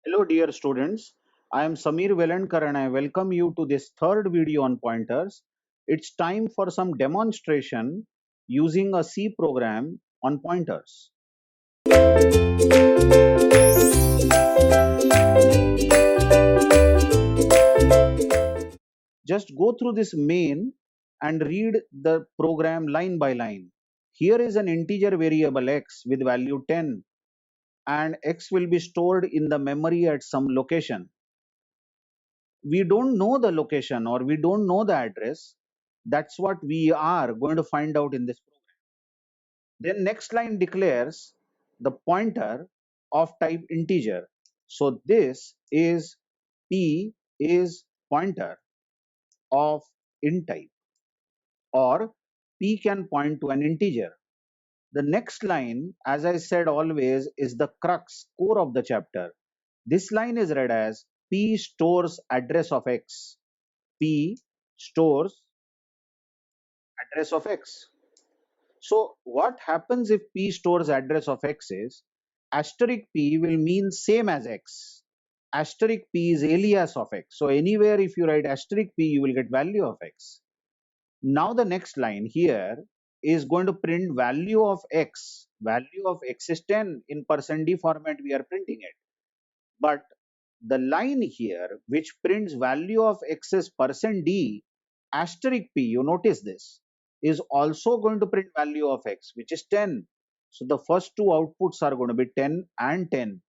Hello, dear students. I am Samir Velankar and I welcome you to this third video on pointers. It's time for some demonstration using a C program on pointers. Just go through this main and read the program line by line. Here is an integer variable x with value 10 and x will be stored in the memory at some location. We don't know the location or we don't know the address. That's what we are going to find out in this program. Then next line declares the pointer of type integer. So this is p is pointer of int type, or p can point to an integer. The next line, as I said always, is the crux core of the chapter. This line is read as p stores address of x. P stores address of x. So what happens if p stores address of x is asterisk p will mean same as x. Asterisk p is alias of x. So anywhere if you write asterisk p, you will get value of x. Now the next line here is going to print value of x. Value of x is 10. In percent %d format we are printing it. But the line here which prints value of x is percent %d asterisk p, you notice this, is also going to print value of x, which is 10. So the first two outputs are going to be 10 and 10.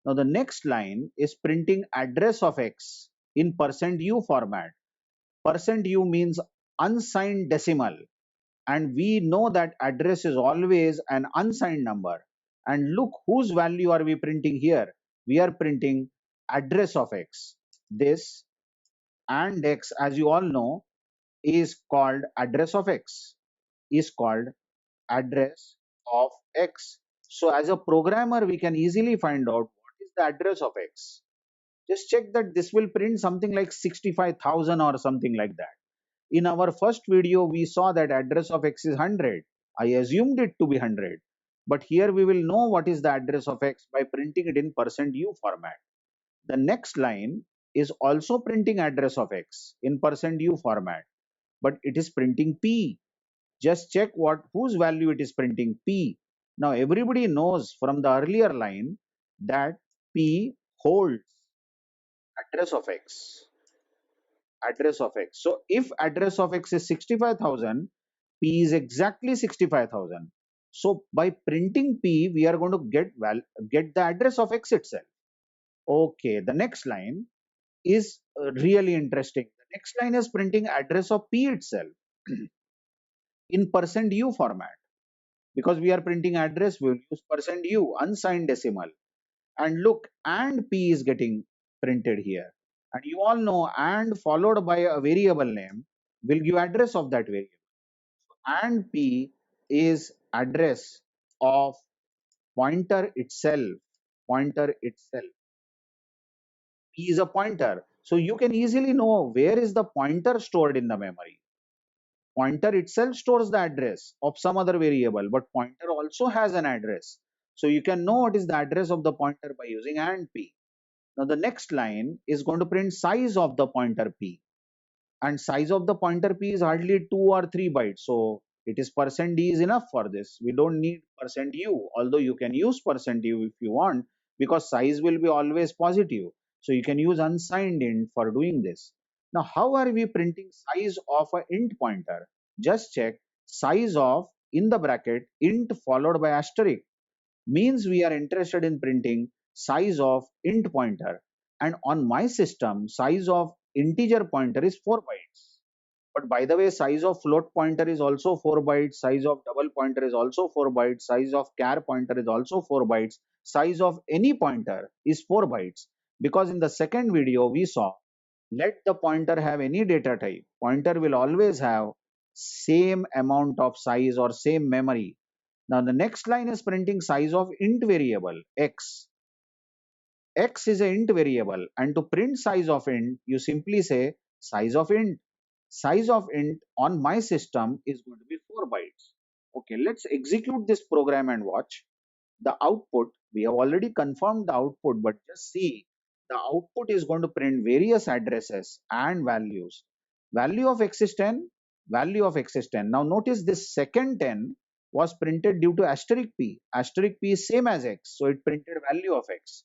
Now the next line is printing address of x in percent %u format. Percent %u means unsigned decimal, and we know that address is always an unsigned number. And look whose value are we printing here. We are printing address of x. This and x, as you all know, is called address of x, is called address of x. So as a programmer we can easily find out what is the address of x. Just check that this will print something like 65,000 or something like that. In our first video, we saw that address of x is 100. I assumed it to be 100. But here we will know what is the address of x by printing it in percent %u format. The next line is also printing address of x in percent %u format, but it is printing p. Just check what whose value it is printing, p. Now everybody knows from the earlier line that p holds address of x. Address of x. So if address of x is 65,000, p is exactly 65,000. So by printing p, we are going to get the address of x itself. Okay, the next line is really interesting. The next line is printing address of p itself in percent %u format. Because we are printing address, we will use percent %u, unsigned decimal. And look, and p is getting printed here. And you all know and followed by a variable name will give address of that variable. And p is address of pointer itself. Pointer itself. P is a pointer. So you can easily know where is the pointer stored in the memory. Pointer itself stores the address of some other variable, but pointer also has an address. So you can know what is the address of the pointer by using and p. Now the next line is going to print size of the pointer p, and size of the pointer p is hardly 2 or 3 bytes. So it is percent %d is enough for this. We don't need percent %u, although you can use percent %u if you want, because size will be always positive. So you can use unsigned int for doing this. Now how are we printing size of a int pointer? Just check size of in the bracket int followed by asterisk means we are interested in printing size of int pointer, and on my system size of integer pointer is 4 bytes. But by the way, size of float pointer is also 4 bytes, size of double pointer is also 4 bytes, size of char pointer is also 4 bytes, size of any pointer is 4 bytes. Because in the second video we saw, let the pointer have any data type, pointer will always have same amount of size or same memory. Now the next line is printing size of int variable x. X is an int variable, and to print size of int, you simply say size of int. Size of int on my system is going to be 4 bytes. Okay, let's execute this program and watch the output. We have already confirmed the output, but just see the output is going to print various addresses and values. Value of x is 10, value of x is 10. Now notice this second 10 was printed due to asterisk p. Asterisk p is same as x, so it printed value of x.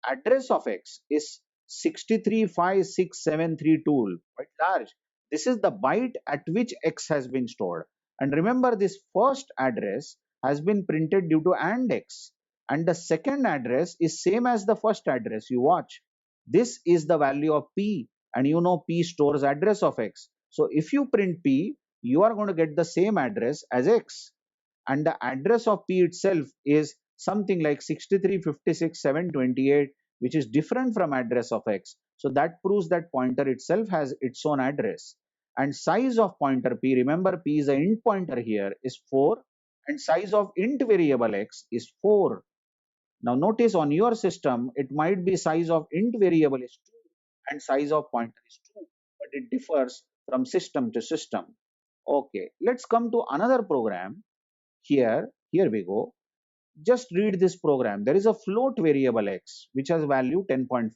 Address of x is 635672, quite large. This is the byte at which x has been stored. And remember, this first address has been printed due to AND x, and the second address is same as the first address. You watch, this is the value of p, and you know p stores address of x. So if you print p, you are going to get the same address as x, and the address of p itself is something like 6356,728, which is different from address of x. So that proves that pointer itself has its own address. And size of pointer p, remember p is an int pointer here, is 4, and size of int variable x is 4. Now notice on your system, it might be size of int variable is 2 and size of pointer is 2, but it differs from system to system. Okay, let's come to another program. Here we go. Just read this program. There is a float variable x which has value 10.5.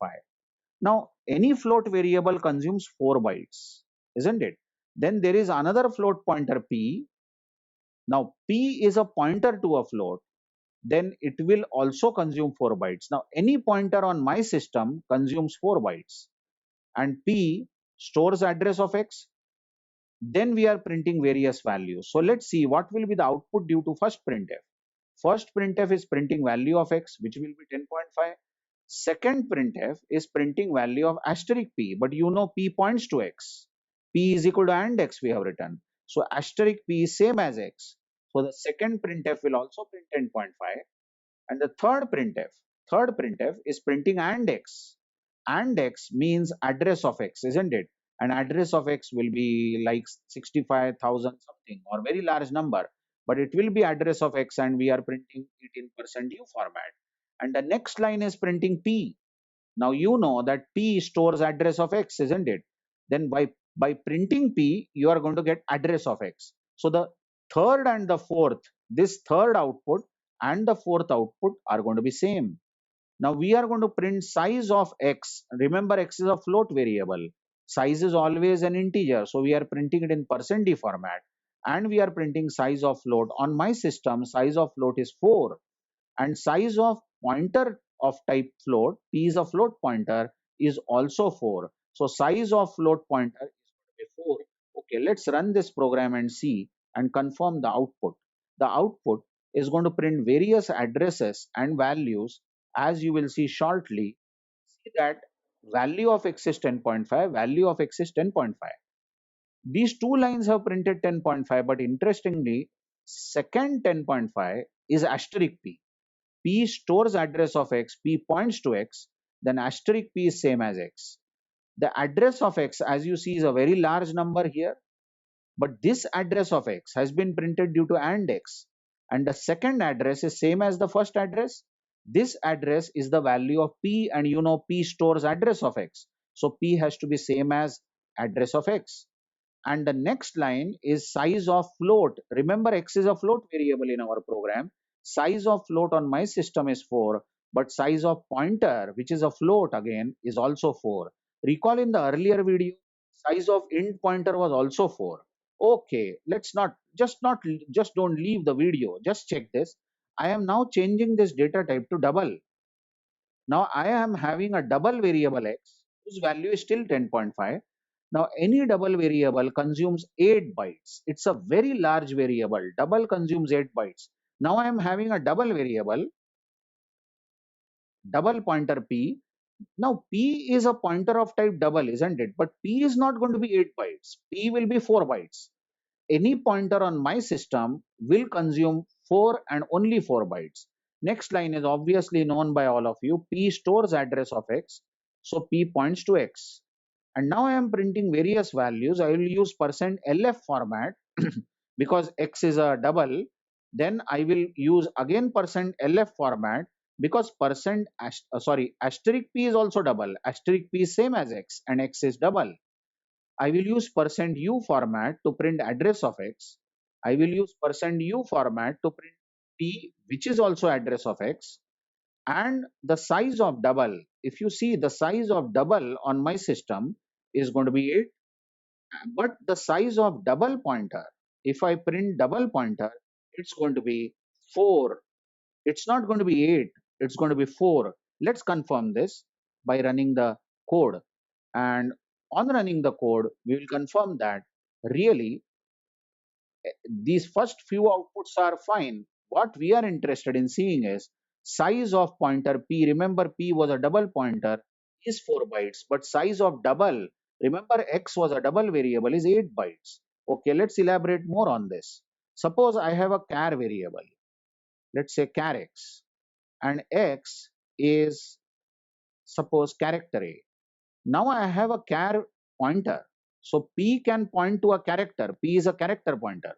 Now, any float variable consumes 4 bytes, isn't it? Then there is another float pointer p. Now, p is a pointer to a float. Then it will also consume 4 bytes. Now, any pointer on my system consumes 4 bytes. And p stores address of x. Then we are printing various values. So let's see what will be the output due to first printf. First printf is printing value of x, which will be 10.5. Second printf is printing value of asterisk p, but you know p points to x. P is equal to AND x we have written. So asterisk p is same as x. So the second printf will also print 10.5. And the third printf is printing AND x. AND x means address of x, isn't it? And address of x will be like 65,000 something or very large number, but it will be address of x, and we are printing it in %u format. And the next line is printing p. Now you know that p stores address of x, isn't it? Then by printing p, you are going to get address of x. So the third and the fourth, this third output and the fourth output are going to be same. Now we are going to print size of x. Remember, x is a float variable. Size is always an integer, so we are printing it in %d format. And we are printing size of float. On my system, size of float is 4. And size of pointer of type float, p is a float pointer, is also 4. So size of float pointer is going to be 4. Okay, let's run this program and see and confirm the output. The output is going to print various addresses and values, as you will see shortly. See that value of x is 10.5, value of x is 10.5. These two lines have printed 10.5, but interestingly, second 10.5 is asterisk p. P stores address of x, P points to x, then asterisk P is same as x. The address of x, as you see, is a very large number here, but this address of x has been printed due to AND x, and the second address is same as the first address. This address is the value of P, and you know P stores address of x, so P has to be same as address of x. And the next line is size of float. Remember, x is a float variable in our program. Size of float on my system is 4, but size of pointer, which is a float again, is also 4. Recall in the earlier video, size of int pointer was also 4. Okay, let's just don't leave the video. Just check this. I am now changing this data type to double. Now I am having a double variable x whose value is still 10.5. Now any double variable consumes 8 bytes. It's a very large variable. Double consumes 8 bytes. Now I am having a double variable, double pointer p. Now p is a pointer of type double, isn't it? But p is not going to be 8 bytes. P will be 4 bytes. Any pointer on my system will consume 4 and only 4 bytes. Next line is obviously known by all of you. P stores address of x, so P points to x. And now I am printing various values. I will use %lf format because x is a double. Then I will use again %lf format because asterisk p is also double. Asterisk p is same as x and x is double. I will use %u format to print address of x. I will use %u format to print p, which is also address of x. And the size of double, if you see, the size of double on my system is going to be 8, but the size of double pointer, if I print double pointer, it's going to be 4. It's not going to be 8, it's going to be 4. Let's confirm this by running the code. And on running the code, we will confirm that really these first few outputs are fine. What we are interested in seeing is size of pointer p. Remember, p was a double pointer, is 4 bytes, but size of double, remember x was a double variable, is 8 bytes. Okay, let's elaborate more on this. Suppose I have a char variable, let's say char x, and x is suppose character a. Now I have a char pointer. So p can point to a character. P is a character pointer.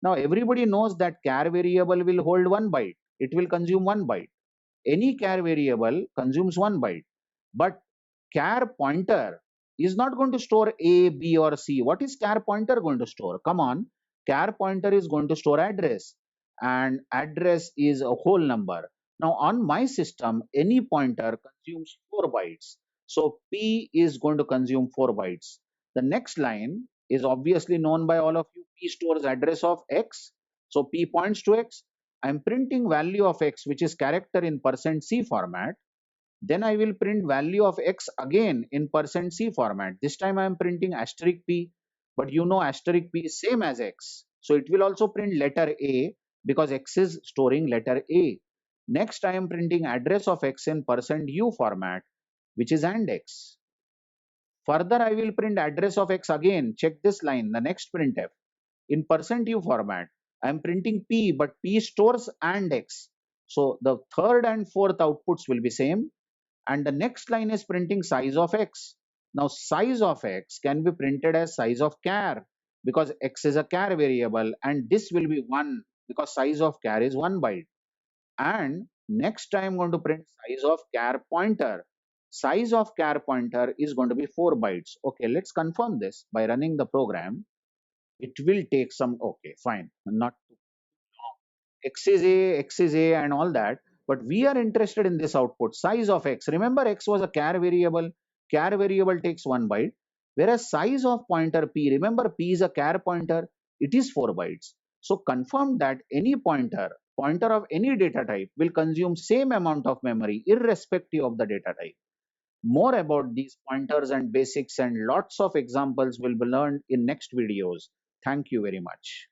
Now everybody knows that char variable will hold 1 byte. It will consume 1 byte. Any char variable consumes 1 byte. But char pointer is not going to store A, B or C. What is char pointer going to store? Come on. Char pointer is going to store address, and address is a whole number. Now on my system, any pointer consumes 4 bytes. So P is going to consume 4 bytes. The next line is obviously known by all of you. P stores address of X. So P points to X. I'm printing value of X, which is character in %C format. Then I will print value of X again in %C format. This time I am printing asterisk P, but you know asterisk P is same as X. So it will also print letter A because X is storing letter A. Next I am printing address of X in %U format, which is AND X. Further, I will print address of X again. Check this line, the next printf. In %U format, I am printing P, but P stores AND X. So the third and fourth outputs will be same. And the next line is printing size of X. Now size of X can be printed as size of char because X is a char variable, and this will be 1 because size of char is 1 byte. And next I'm going to print size of char pointer. Size of char pointer is going to be 4 bytes. Okay, let's confirm this by running the program. It will take some, okay, fine, not X is A, X is A, and all that. But we are interested in this output, size of X. Remember, X was a char variable. Char variable takes 1 byte. Whereas size of pointer P, remember P is a char pointer, it is 4 bytes. So confirm that any pointer of any data type will consume same amount of memory irrespective of the data type. More about these pointers and basics and lots of examples will be learned in next videos. Thank you very much.